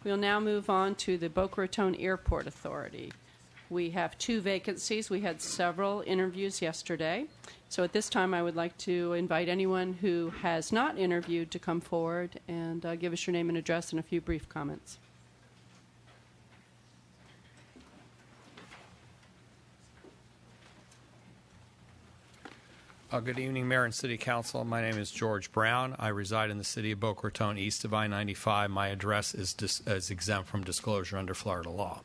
We'll now move on to the Boca Raton Airport Authority. We have 2 vacancies. We had several interviews yesterday. So at this time, I would like to invite anyone who has not interviewed to come forward and give us your name and address and a few brief comments. Good evening, Mayor and City Council. My name is George Brown. I reside in the city of Boca Raton, east of I-95. My address is exempt from disclosure under Florida law.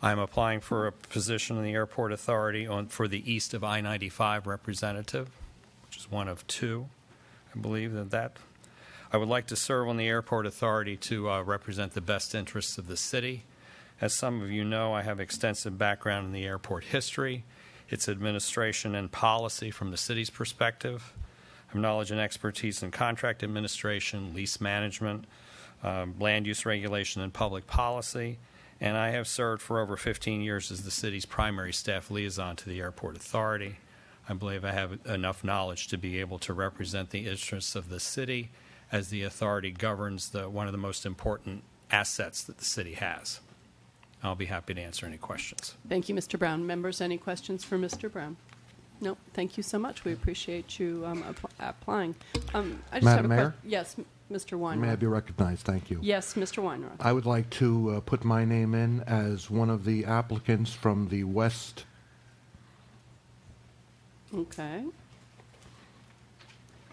I'm applying for a position in the Airport Authority for the east of I-95 representative, which is one of 2. I believe that I would like to serve on the Airport Authority to represent the best interests of the city. As some of you know, I have extensive background in the airport history, its administration and policy from the city's perspective. I have knowledge and expertise in contract administration, lease management, land use regulation, and public policy. And I have served for over 15 years as the city's primary staff liaison to the Airport Authority. I believe I have enough knowledge to be able to represent the interests of the city as the authority governs one of the most important assets that the city has. I'll be happy to answer any questions. Thank you, Mr. Brown. Members, any questions for Mr. Brown? No, thank you so much. We appreciate you applying. I just Madam have a Mayor? Yes, Mr. Weinroth. May I be recognized? Thank you. Yes, Mr. Weinroth. I would like to put my name in as one of the applicants from the West. Okay.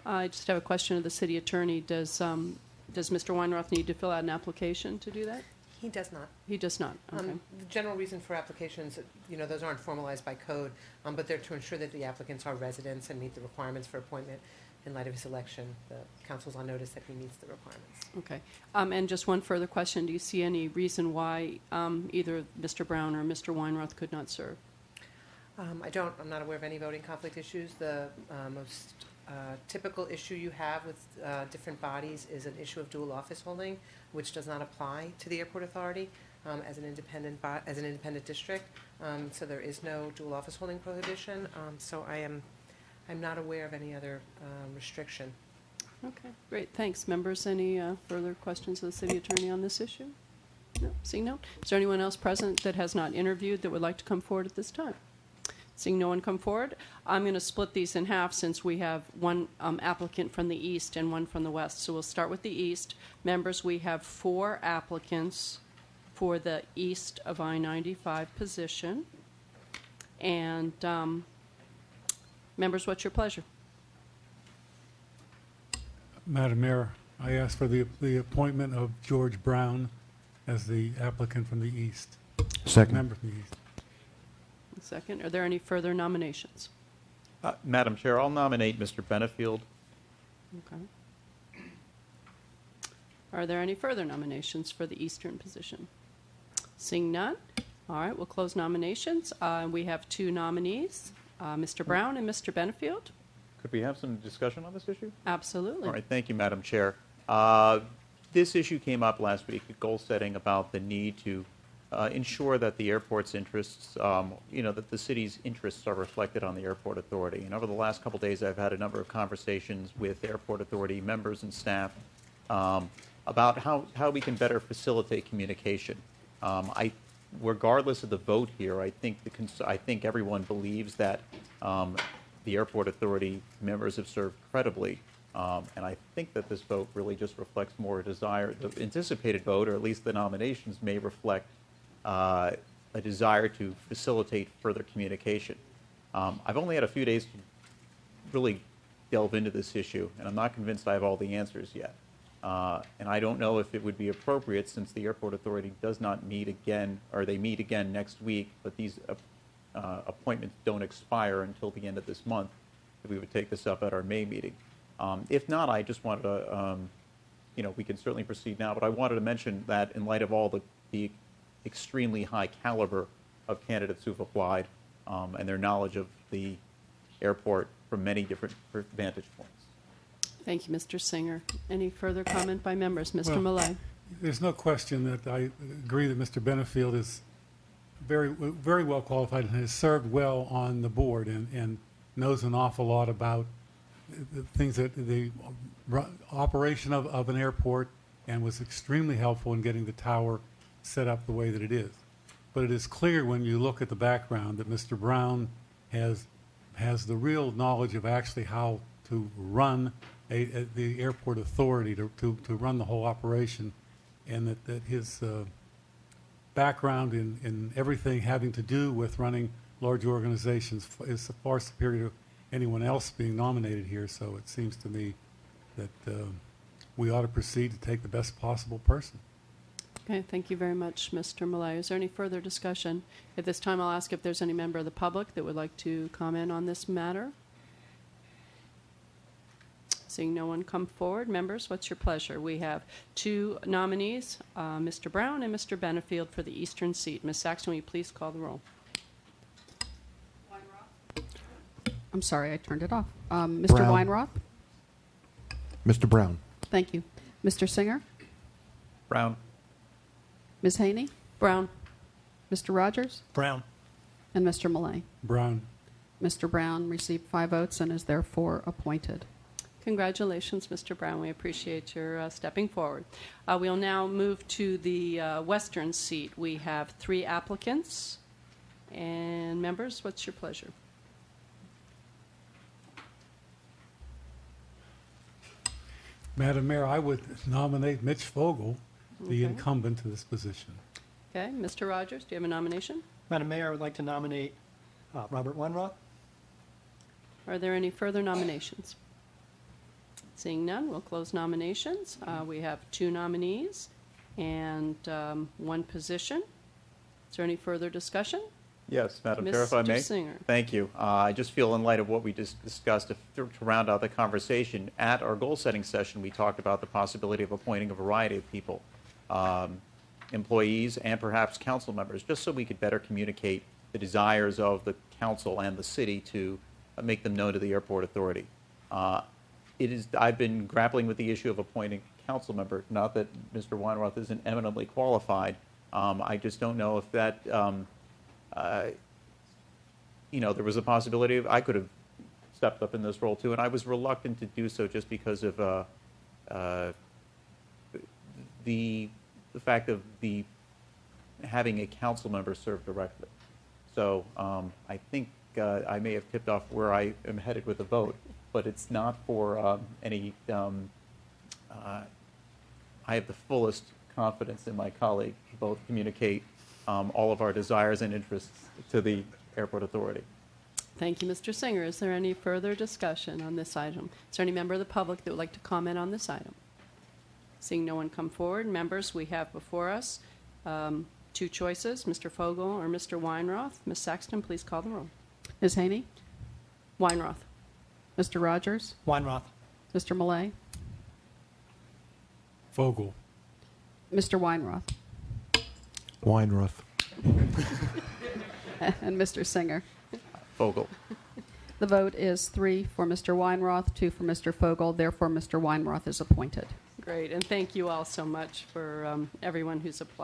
I just have a question of the city attorney. Does Mr. Weinroth need to fill out an application to do that? He does not. He does not. Okay. The general reason for applications, those aren't formalized by code, but they're to ensure that the applicants are residents and meet the requirements for appointment. In light of his election, the council's on notice that he meets the requirements. Okay. And just one further question. Do you see any reason why either Mr. Brown or Mr. Weinroth could not serve? I don't. I'm not aware of any voting conflict issues. The most typical issue you have with different bodies is an issue of dual office holding, which does not apply to the Airport Authority as an independent district. So there is no dual office holding prohibition. So I'm not aware of any other restriction. Okay, great. Thanks. Members, any further questions of the city attorney on this issue? No. Seeing no. Is there anyone else present that has not interviewed that would like to come forward at this time? Seeing no one come forward, I'm going to split these in half since we have one applicant from the east and one from the west. So we'll start with the east. Members, we have 4 applicants for the east of I-95 position. And members, what's your pleasure? Madam Mayor, I ask for the appointment of George Brown as the applicant from the east. Second. Member from the east. Second. Are there any further nominations? Madam Chair, I'll nominate Mr. Benefield. Okay. Are there any further nominations for the eastern position? Seeing none. All right, we'll close nominations. We have 2 nominees, Mr. Brown and Mr. Benefield. Could we have some discussion on this issue? Absolutely. All right, thank you, Madam Chair. This issue came up last week at goal setting about the need to ensure that the airport's interests, that the city's interests are reflected on the Airport Authority. And over the last couple of days, I've had a number of conversations with Airport Authority members and staff about how we can better facilitate communication. Regardless of the vote here, I think everyone believes that the Airport Authority members have served credibly. And I think that this vote really just reflects more desire. The anticipated vote, or at least the nominations, may reflect a desire to facilitate further communication. I've only had a few days to really delve into this issue, and I'm not convinced I have all the answers yet. And I don't know if it would be appropriate, since the Airport Authority does not meet again, or they meet again next week, but these appointments don't expire until the end of this month, that we would take this up at our May meeting. If not, I just wanted to, we can certainly proceed now, but I wanted to mention that in light of all the extremely high caliber of candidates who've applied and their knowledge of the airport from many different vantage points. Thank you, Mr. Singer. Any further comment by members? Mr. Well, Millay. There's no question that I agree that Mr. Benefield is very, very well qualified and has served well on the board and knows an awful lot about the things that the operation of an airport and was extremely helpful in getting the tower set up the way that it is. But it is clear when you look at the background that Mr. Brown has the real knowledge of actually how to run the airport authority, to run the whole operation, and that his background in everything having to do with running large organizations is far superior to anyone else being nominated here. So it seems to me that we ought to proceed to take the best possible person. Okay, thank you very much, Mr. Malay. Is there any further discussion? At this time, I'll ask if there's any member of the public that would like to comment on this matter. Seeing no one come forward, members, what's your pleasure? We have two nominees, Mr. Brown and Mr. Benefield, for the eastern seat. Ms. Saxton, will you please call the roll? I'm sorry, I turned it off. Mr. Brown. Weinroth? Mr. Brown. Thank you. Mr. Singer? Brown. Ms. Haney? Brown. Mr. Rogers? Brown. And Mr. Malay. Brown. Mr. Brown received 5 votes and is therefore appointed. Congratulations, Mr. Brown. We appreciate your stepping forward. We'll now move to the western seat. We have 3 applicants. And members, what's your pleasure? Madam Mayor, I would nominate Mitch Fogel, the Okay. incumbent to this position. Okay, Mr. Rogers, do you have a nomination? Madam Mayor, I would like to nominate Robert Weinroth. Are there any further nominations? Seeing none, we'll close nominations. We have 2 nominees and 1 position. Is there any further discussion? Yes, Madam Chair, if I may. Mr. Singer. Thank you. I just feel in light of what we just discussed, to round out the conversation, at our goal-setting session, we talked about the possibility of appointing a variety of people, employees and perhaps council members, just so we could better communicate the desires of the council and the city to make them known to the airport authority. I've been grappling with the issue of appointing a council member, not that Mr. Weinroth isn't eminently qualified. I just don't know if that, there was a possibility of, I could have stepped up in this role too, and I was reluctant to do so just because of the fact of having a council member serve directly. So I think I may have tipped off where I am headed with the vote, but it's not for any. I have the fullest confidence in my colleague to both communicate all of our desires and interests to the airport authority. Thank you, Mr. Singer. Is there any further discussion on this item? Is there any member of the public that would like to comment on this item? Seeing no one come forward, members, we have before us 2 choices, Mr. Fogel or Mr. Weinroth. Ms. Saxton, please call the roll. Ms. Haney? Weinroth. Mr. Rogers? Weinroth. Mr. Malay? Fogel. Mr. Weinroth? Weinroth. And Mr. Singer? Fogel. The vote is 3 for Mr. Weinroth, 2 for Mr. Fogel. Therefore, Mr. Weinroth is appointed. Great, and thank you all so much for everyone who's applied.